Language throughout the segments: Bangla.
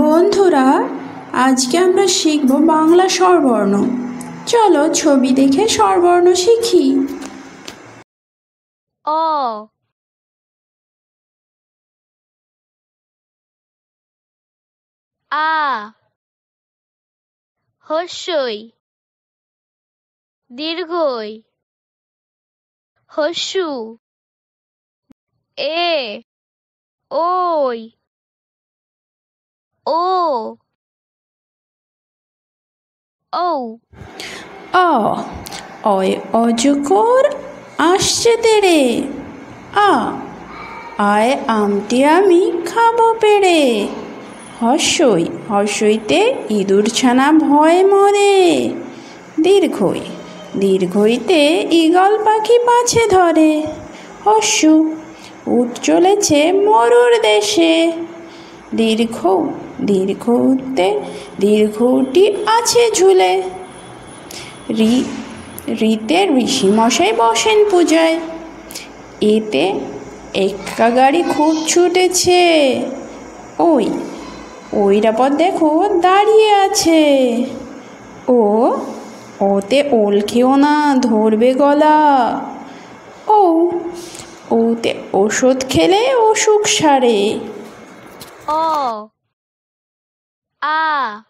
বন্ধুরা, আজকে আমরা শিখব বাংলা স্বরবর্ণ। চলো ছবি দেখে স্বরবর্ণ শিখি। অ, আ, হস্যই, দীর্ঘই, হস্যু, এ, ওই, ও, ঔ। অ, অয় অজগর আসছে তেড়ে। আ, আয় আমটি আমি খাবো পেড়ে। হর্ষই, হর্ষইতে ইঁদুর ছানা ভয়ে মরে। দীর্ঘই, দীর্ঘইতে ঈগল পাখি পাছে ধরে। হর্ষু, উট চলেছে মরুর দেশে। দীর্ঘ, দীর্ঘতে দীর্ঘটি আছে ঝুলে। রি, রিতে ঋষিমশাই বসেন পূজায়। এতে এক্কা গাড়ি খুব ছুটেছে। ওই, ওইরাপর দেখো দাঁড়িয়ে আছে। ও, ওতে ওল খেও না ধরবে গলা। ও, ওতে ওষুধ খেলে অসুখ সারে। অ, আ,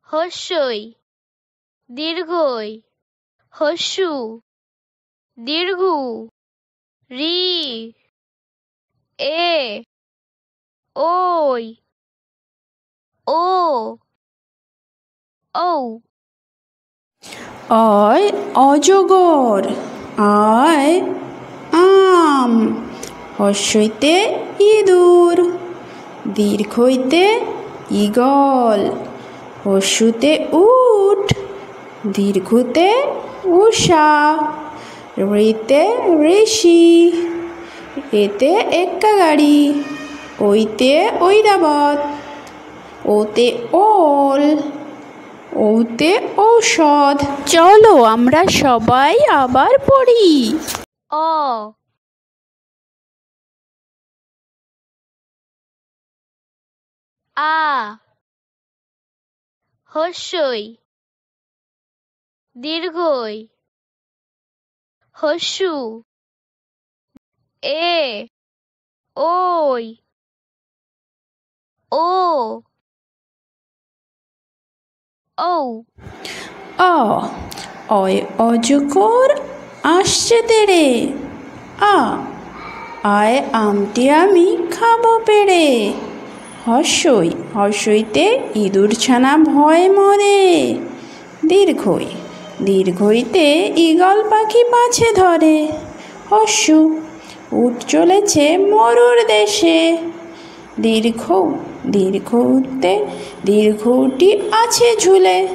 হস্যই, দীর্ঘই, হস্যু, দীর্ঘু, রি, এ, ওই, ও, ঔ। অয় অজগর, আয় আম। হর্ষইতে ইঁদুর, দীর্ঘইতে ঈগল, হর্ষুতে উট, দীর্ঘতে উষা, ঋতে ঋষি, এতে এক্কা গাড়ি, ওইতে ঐরাবত, ওতে ওল, ওতে ঔষধ। চলো আমরা সবাই আবার পড়ি। অ, আ, হস্যই, দীর্ঘই, হস্যু, এ, ওই, ও, ঔ। অ, অয় অজগর আসছে তেড়ে। আ, আয় আমটি আমি খাবো পেড়ে। হর্ষই, হর্ষইতে ইঁদুর ছানা ভয়ে মরে। দীর্ঘই, দীর্ঘইতে ঈগল পাখি পাছে ধরে। হর্ষু, উট চলেছে মরুর দেশে। দীর্ঘ, দীর্ঘতে দীর্ঘটি আছে ঝুলে।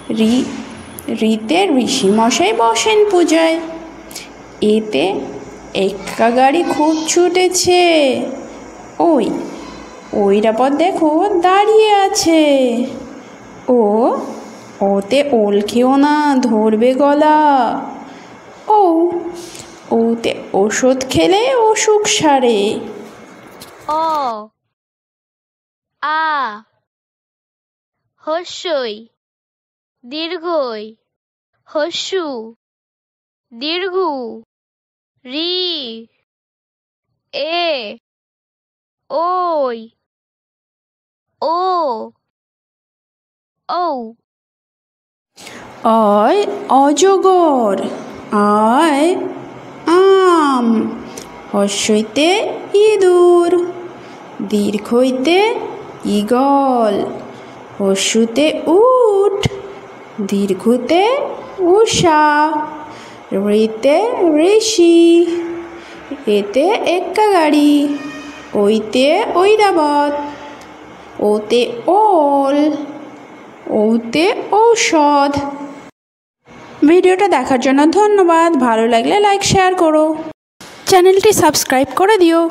রি, রিতে ঋষিমশাই বসেন পূজায়। এতে এক্কা গাড়ি খুব ছুটেছে। ওই, ওইরাপর দেখো দাঁড়িয়ে আছে। ও, ওতে ওল খেও না ধরবে গলা। ও, ওতে ওষুধ খেলে অসুখ সারে। অ, আ, হস্যই, দীর্ঘই, হস্যু, দীর্ঘু, রি, এ, ওই, ও, ঔ। অয় অজগর, আয় আম। হর্ষইতে ইঁদুর, দীর্ঘইতে ঈগল, হর্ষুতে উট, দীর্ঘতে উষা, ঋতে ঋষি, এতে এক্কা গাড়ি, ওইতে ঐরাবত, ওতে ওল, ওতে ঔষধ। ভিডিওটা দেখার জন্য ধন্যবাদ। ভালো লাগলে লাইক শেয়ার করো, চ্যানেলটি সাবস্ক্রাইব করে দিও।